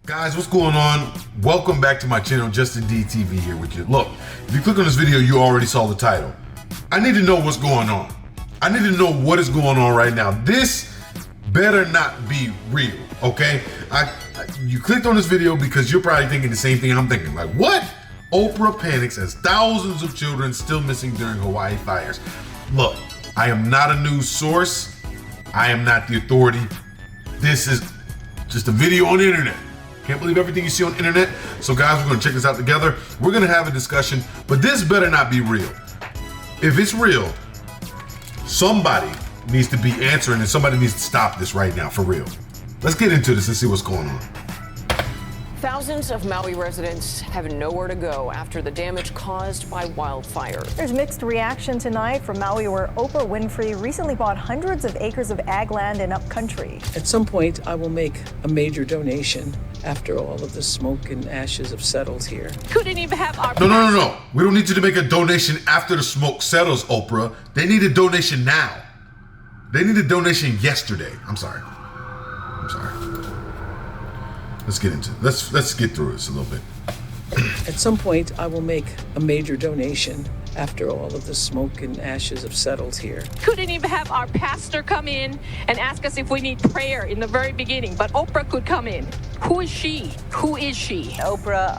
Guys, what's going on? Welcome back to my channel, Justin D TV here with you. Look, if you click on this video, you already saw the title. I need to know what's going on. I need to know what is going on right now. This better not be real, okay? You clicked on this video because you're probably thinking the same thing I'm thinking. Like, what? Oprah panics as thousands of children still missing during Hawaii fires. Look, I am not a news source. I am not the authority. This is just a video on the internet. Can't believe everything you see on the internet. So guys, we're gonna check this out together. We're gonna have a discussion, but this better not be real. If it's real, somebody needs to be answering and somebody needs to stop this right now, for real. Let's get into this and see what's going on. Thousands of Maui residents have nowhere to go after the damage caused by wildfire. There's mixed reaction tonight from Maui, where Oprah Winfrey recently bought hundreds of acres of ag land in upcountry. At some point, I will make a major donation after all of the smoke and ashes have settled here. Couldn't even have our... No. We don't need you to make a donation after the smoke settles, Oprah. They need a donation now. They need a donation yesterday. I'm sorry. Let's get into it. Let's get through this a little bit. At some point, I will make a major donation after all of the smoke and ashes have settled here. Couldn't even have our pastor come in and ask us if we need prayer in the very beginning, but Oprah could come in. Who is she? Who is she? Oprah,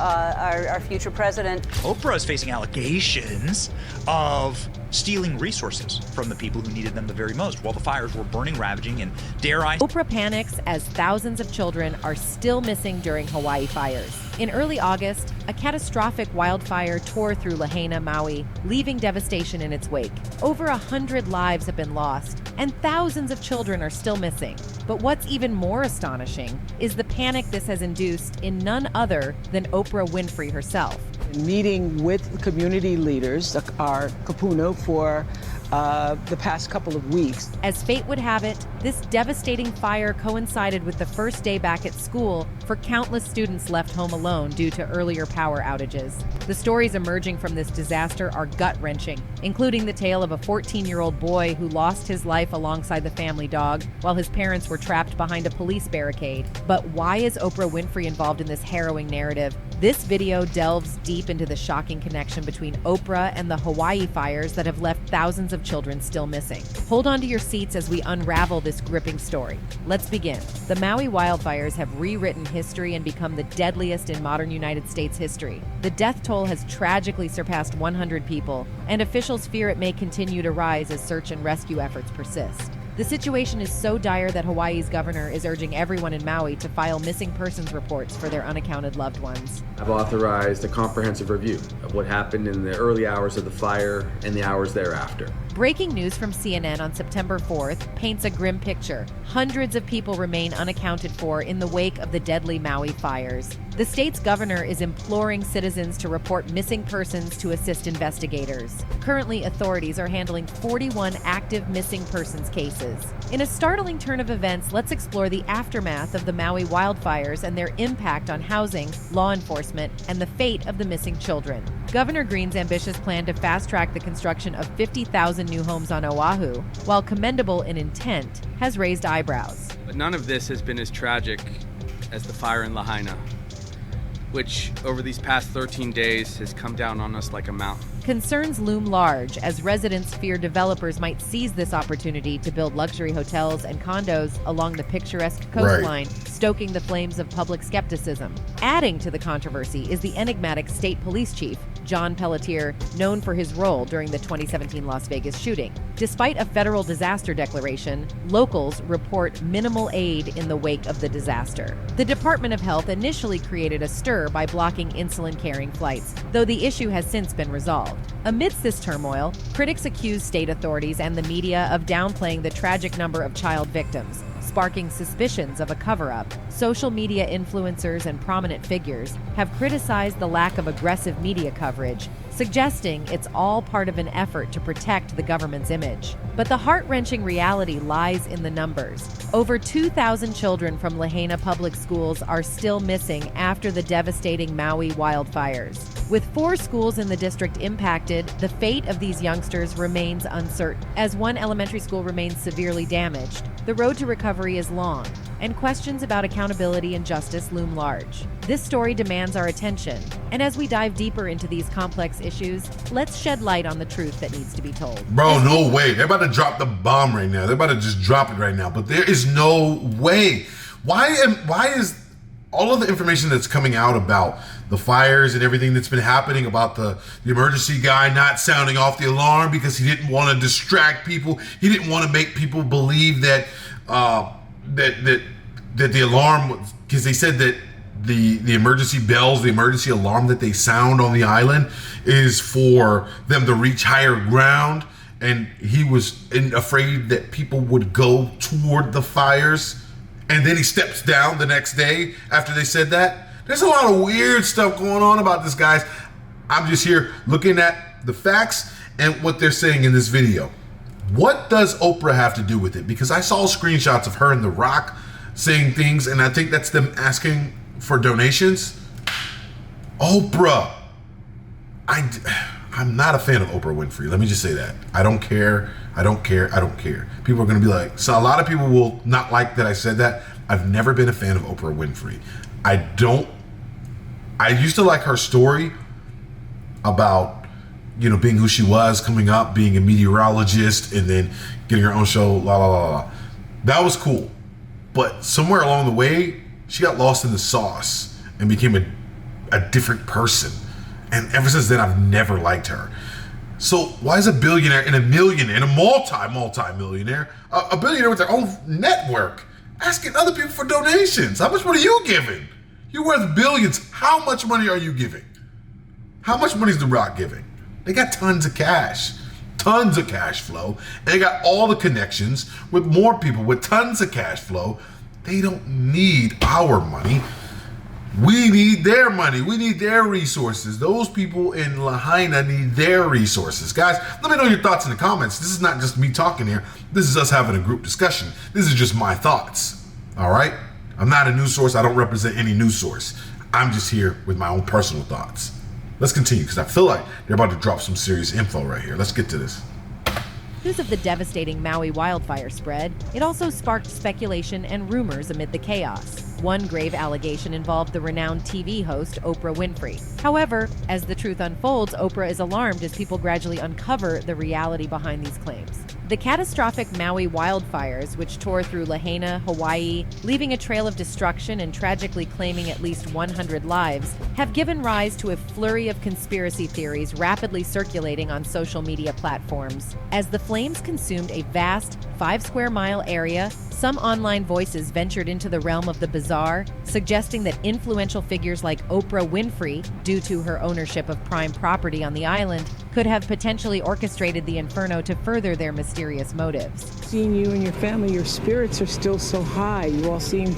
our future president. Oprah is facing allegations of stealing resources from the people who needed them the very most while the fires were burning, ravaging, and dare I... Oprah panics as thousands of children are still missing during Hawaii fires. In early August, a catastrophic wildfire tore through Lahaina, Maui, leaving devastation in its wake. Over 100 lives have been lost, and thousands of children are still missing. But what's even more astonishing is the panic this has induced in none other than Oprah Winfrey herself. Meeting with community leaders, our kapuna, for the past couple of weeks. As fate would have it, this devastating fire coincided with the first day back at school for countless students left home alone due to earlier power outages. The stories emerging from this disaster are gut-wrenching, including the tale of a 14-year-old boy who lost his life alongside the family dog while his parents were trapped behind a police barricade. But why is Oprah Winfrey involved in this harrowing narrative? This video delves deep into the shocking connection between Oprah and the Hawaii fires that have left thousands of children still missing. Hold on to your seats as we unravel this gripping story. Let's begin. The Maui wildfires have rewritten history and become the deadliest in modern United States history. The death toll has tragically surpassed 100 people, and officials fear it may continue to rise as search and rescue efforts persist. The situation is so dire that Hawaii's governor is urging everyone in Maui to file missing persons reports for their unaccounted loved ones. I've authorized a comprehensive review of what happened in the early hours of the fire and the hours thereafter. Breaking news from CNN on September 4th paints a grim picture. Hundreds of people remain unaccounted for in the wake of the deadly Maui fires. The state's governor is imploring citizens to report missing persons to assist investigators. Currently, authorities are handling 41 active missing persons cases. In a startling turn of events, let's explore the aftermath of the Maui wildfires and their impact on housing, law enforcement, and the fate of the missing children. Governor Green's ambitious plan to fast-track the construction of 50,000 new homes on Oahu, while commendable in intent, has raised eyebrows. But none of this has been as tragic as the fire in Lahaina, which over these past 13 days has come down on us like a mountain. Concerns loom large as residents fear developers might seize this opportunity to build luxury hotels and condos along the picturesque coastline, stoking the flames of public skepticism. Adding to the controversy is the enigmatic state police chief, John Pelletier, known for his role during the 2017 Las Vegas shooting. Despite a federal disaster declaration, locals report minimal aid in the wake of the disaster. The Department of Health initially created a stir by blocking insulin-carrying flights, though the issue has since been resolved. Amidst this turmoil, critics accuse state authorities and the media of downplaying the tragic number of child victims, sparking suspicions of a cover-up. Social media influencers and prominent figures have criticized the lack of aggressive media coverage, suggesting it's all part of an effort to protect the government's image. But the heart-wrenching reality lies in the numbers. Over 2,000 children from Lahaina public schools are still missing after the devastating Maui wildfires. With 4 schools in the district impacted, the fate of these youngsters remains uncertain, as one elementary school remains severely damaged. The road to recovery is long, and questions about accountability and justice loom large. This story demands our attention, and as we dive deeper into these complex issues, let's shed light on the truth that needs to be told. Bro, no way. They're about to drop the bomb right now. They're about to just drop it right now. But there is no way. Why is all of the information that's coming out about the fires and everything that's been happening, about the emergency guy not sounding off the alarm because he didn't want to distract people. He didn't want to make people believe that that the alarm, because they said that the emergency bells, the emergency alarm that they sound on the island is for them to reach higher ground. And he was afraid that people would go toward the fires. And then he steps down the next day after they said that. There's a lot of weird stuff going on about this, guys. I'm just here looking at the facts and what they're saying in this video. What does Oprah have to do with it? Because I saw screenshots of her and The Rock saying things, and I think that's them asking for donations. Oprah. I'm not a fan of Oprah Winfrey. Let me just say that. I don't care. People are going to be like, so a lot of people will not like that I said that. I've never been a fan of Oprah Winfrey. I used to like her story about, being who she was, coming up, being a meteorologist, and then getting her own show, la la la la. That was cool. But somewhere along the way, she got lost in the sauce and became a different person. And ever since then, I've never liked her. So why is a billionaire and a millionaire and a multi-millionaire, a billionaire with their own network, asking other people for donations? How much money are you giving? You're worth billions. How much money are you giving? How much money is The Rock giving? They got tons of cash flow, and they got all the connections with more people with tons of cash flow. They don't need our money. We need their money. We need their resources. Those people in Lahaina need their resources. Guys, let me know your thoughts in the comments. This is not just me talking here. This is us having a group discussion. This is just my thoughts. All right? I'm not a news source. I don't represent any news source. I'm just here with my own personal thoughts. Let's continue, because I feel like they're about to drop some serious info right here. Let's get to this. News of the devastating Maui wildfire spread, it also sparked speculation and rumors amid the chaos. One grave allegation involved the renowned TV host Oprah Winfrey. However, as the truth unfolds, Oprah is alarmed as people gradually uncover the reality behind these claims. The catastrophic Maui wildfires, which tore through Lahaina, Hawaii, leaving a trail of destruction and tragically claiming at least 100 lives, have given rise to a flurry of conspiracy theories rapidly circulating on social media platforms. As the flames consumed a vast 5-square-mile area, some online voices ventured into the realm of the bizarre, suggesting that influential figures like Oprah Winfrey, due to her ownership of prime property on the island, could have potentially orchestrated the inferno to further their mysterious motives. Seeing you and your family, your spirits are still so high. You all seem,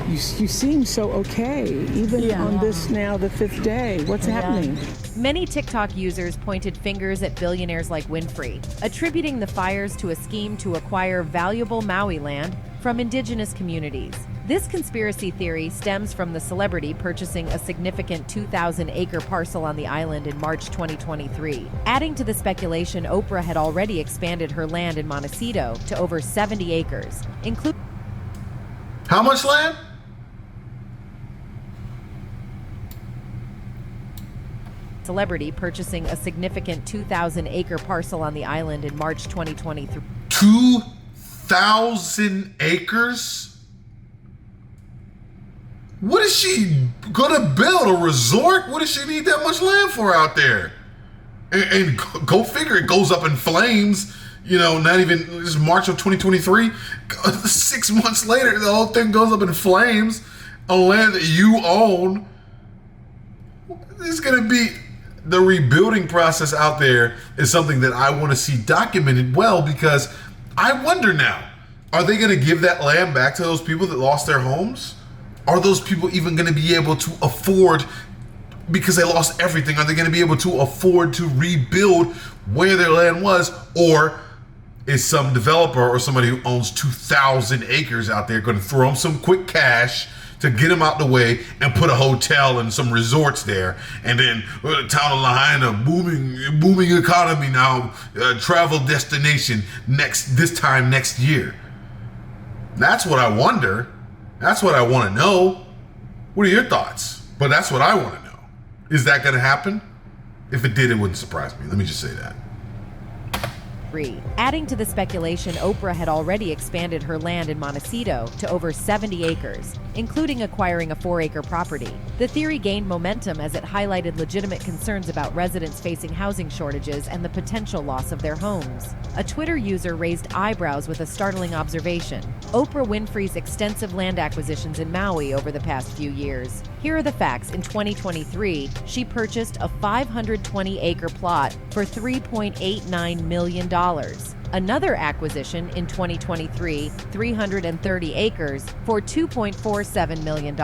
you seem so okay, even on this now, the 5th day. What's happening? Many TikTok users pointed fingers at billionaires like Winfrey, attributing the fires to a scheme to acquire valuable Maui land from indigenous communities. This conspiracy theory stems from the celebrity purchasing a significant 2,000-acre parcel on the island in March 2023. Adding to the speculation, Oprah had already expanded her land in Montecito to over 70 acres, including... How much land? Celebrity purchasing a significant 2,000-acre parcel on the island in March 2023. 2,000 acres? What is she gonna build? A resort? What does she need that much land for out there? And go figure, it goes up in flames. Not even, this is March of 2023. 6 months later, the whole thing goes up in flames on land that you own. This is gonna be... The rebuilding process out there is something that I want to see documented well, because I wonder now, are they going to give that land back to those people that lost their homes? Are those people even going to be able to afford, because they lost everything, are they going to be able to afford to rebuild where their land was? Or is some developer or somebody who owns 2,000 acres out there going to throw them some quick cash to get them out the way and put a hotel and some resorts there, and then the town of Lahaina, booming economy now, travel destination this time next year? That's what I wonder. That's what I want to know. What are your thoughts? But that's what I want to know. Is that going to happen? If it did, it wouldn't surprise me. Let me just say that. Adding to the speculation, Oprah had already expanded her land in Montecito to over 70 acres, including acquiring a 4-acre property. The theory gained momentum as it highlighted legitimate concerns about residents facing housing shortages and the potential loss of their homes. A Twitter user raised eyebrows with a startling observation: Oprah Winfrey's extensive land acquisitions in Maui over the past few years. Here are the facts. In 2023, she purchased a 520-acre plot for $3.89 million. Another acquisition in 2023, 330 acres for $2.47 million.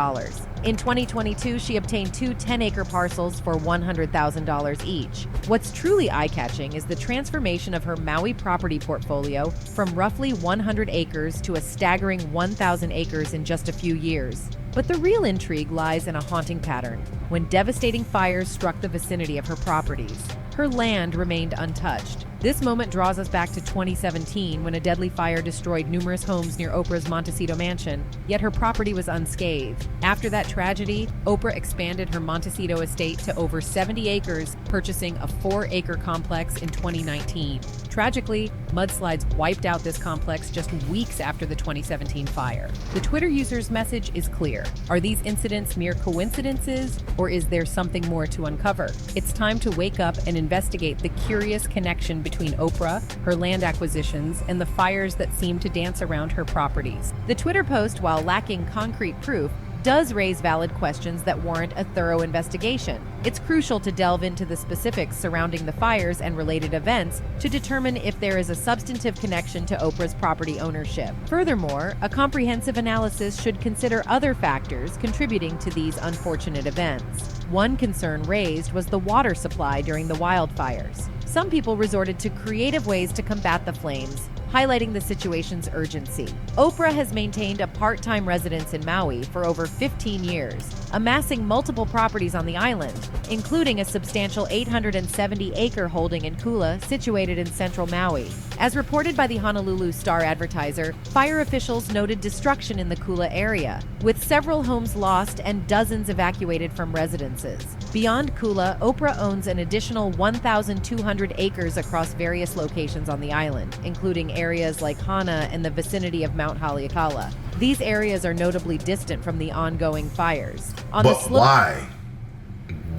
In 2022, she obtained two 10-acre parcels for $100,000 each. What's truly eye-catching is the transformation of her Maui property portfolio from roughly 100 acres to a staggering 1,000 acres in just a few years. But the real intrigue lies in a haunting pattern. When devastating fires struck the vicinity of her properties, her land remained untouched. This moment draws us back to 2017, when a deadly fire destroyed numerous homes near Oprah's Montecito mansion, yet her property was unscathed. After that tragedy, Oprah expanded her Montecito estate to over 70 acres, purchasing a 4-acre complex in 2019. Tragically, mudslides wiped out this complex just weeks after the 2017 fire. The Twitter user's message is clear. Are these incidents mere coincidences, or is there something more to uncover? It's time to wake up and investigate the curious connection between Oprah, her land acquisitions, and the fires that seem to dance around her properties. The Twitter post, while lacking concrete proof, does raise valid questions that warrant a thorough investigation. It's crucial to delve into the specifics surrounding the fires and related events to determine if there is a substantive connection to Oprah's property ownership. Furthermore, a comprehensive analysis should consider other factors contributing to these unfortunate events. One concern raised was the water supply during the wildfires. Some people resorted to creative ways to combat the flames, highlighting the situation's urgency. Oprah has maintained a part-time residence in Maui for over 15 years, amassing multiple properties on the island, including a substantial 870-acre holding in Kula, situated in central Maui. As reported by the Honolulu Star-Advertiser, fire officials noted destruction in the Kula area, with several homes lost and dozens evacuated from residences. Beyond Kula, Oprah owns an additional 1,200 acres across various locations on the island, including areas like Hana and the vicinity of Mount Haleakala. These areas are notably distant from the ongoing fires. But why?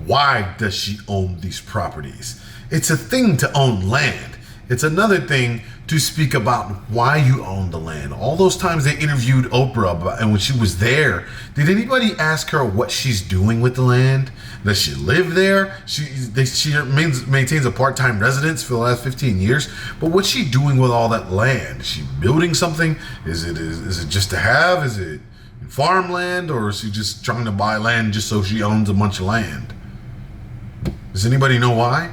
Why does she own these properties? It's a thing to own land. It's another thing to speak about why you own the land. All those times they interviewed Oprah about, and when she was there, did anybody ask her what she's doing with the land? Does she live there? She maintains a part-time residence for the last 15 years. But what's she doing with all that land? Is she building something? Is it just to have? Is it farmland? Or is she just trying to buy land just so she owns a bunch of land? Does anybody know why?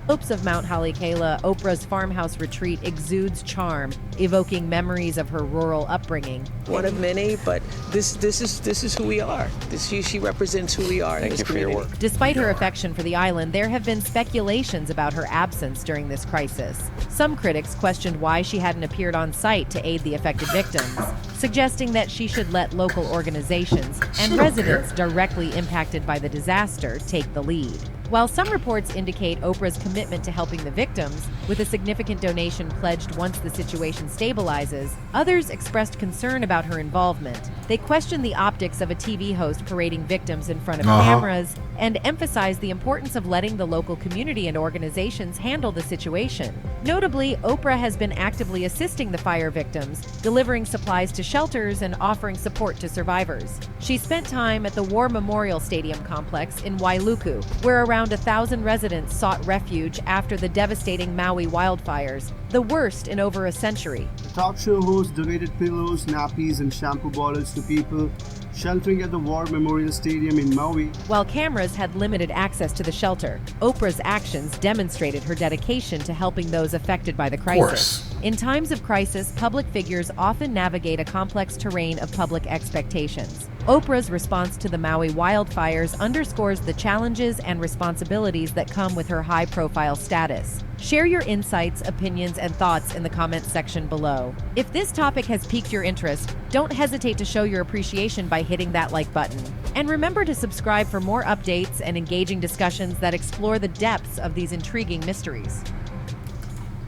Slopes of Mount Haleakala, Oprah's farmhouse retreat exudes charm, evoking memories of her rural upbringing. One of many, but this is who we are. She represents who we are in this community. For your work. Despite her affection for the island, there have been speculations about her absence during this crisis. Some critics questioned why she hadn't appeared on site to aid the affected victims, suggesting that she should let local organizations and residents directly impacted by the disaster take the lead. While some reports indicate Oprah's commitment to helping the victims, with a significant donation pledged once the situation stabilizes, others expressed concern about her involvement. They questioned the optics of a TV host parading victims in front of cameras and emphasized the importance of letting the local community and organizations handle the situation. Notably, Oprah has been actively assisting the fire victims, delivering supplies to shelters and offering support to survivors. She spent time at the War Memorial Stadium complex in Wailuku, where around 1,000 residents sought refuge after the devastating Maui wildfires, the worst in over a century. The talk show host donated pillows, nappies, and shampoo bottles to people sheltering at the War Memorial Stadium in Maui. While cameras had limited access to the shelter, Oprah's actions demonstrated her dedication to helping those affected by the crisis. In times of crisis, public figures often navigate a complex terrain of public expectations. Oprah's response to the Maui wildfires underscores the challenges and responsibilities that come with her high-profile status. Share your insights, opinions, and thoughts in the comments section below. If this topic has piqued your interest, don't hesitate to show your appreciation by hitting that like button. And remember to subscribe for more updates and engaging discussions that explore the depths of these intriguing mysteries.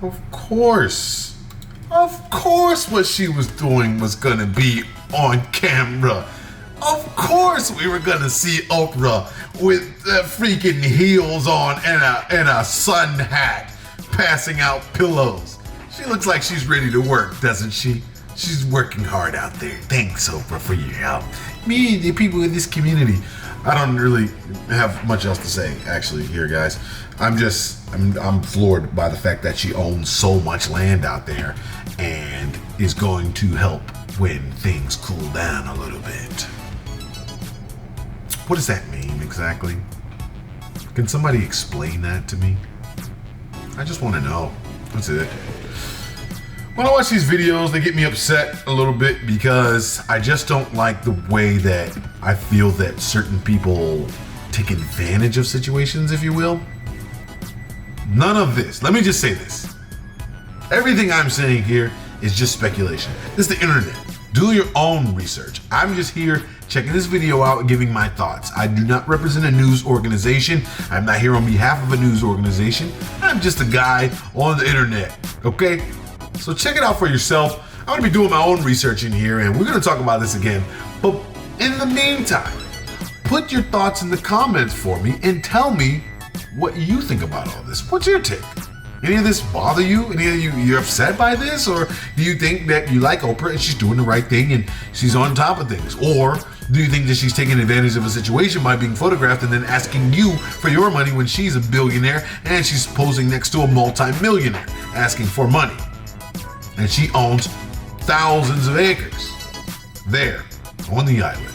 Of course what she was doing was gonna be on camera. Of course we were gonna see Oprah with freaking heels on and a sun hat passing out pillows. She looks like she's ready to work, doesn't she? She's working hard out there. Thanks, Oprah, for your help. Me and the people in this community. I don't really have much else to say, actually, here, guys. I'm floored by the fact that she owns so much land out there and is going to help when things cool down a little bit. What does that mean exactly? Can somebody explain that to me? I just want to know. That's it. When I watch these videos, they get me upset a little bit because I just don't like the way that I feel that certain people take advantage of situations, if you will. None of this. Let me just say this. Everything I'm saying here is just speculation. This is the internet. Do your own research. I'm just here checking this video out and giving my thoughts. I do not represent a news organization. I'm not here on behalf of a news organization. I'm just a guy on the internet, okay? So check it out for yourself. I'm gonna be doing my own research in here and we're gonna talk about this again. But in the meantime, put your thoughts in the comments for me and tell me what you think about all this. What's your take? Any of this bother you? Any of you're upset by this? Or do you think that you like Oprah and she's doing the right thing and she's on top of things? Or do you think that she's taking advantage of a situation by being photographed and then asking you for your money when she's a billionaire and she's posing next to a multi-millionaire asking for money? And she owns thousands of acres there on the island.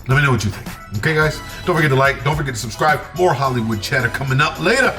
Let me know what you think. Okay, guys? Don't forget to like, don't forget to subscribe. More Hollywood chatter coming up later.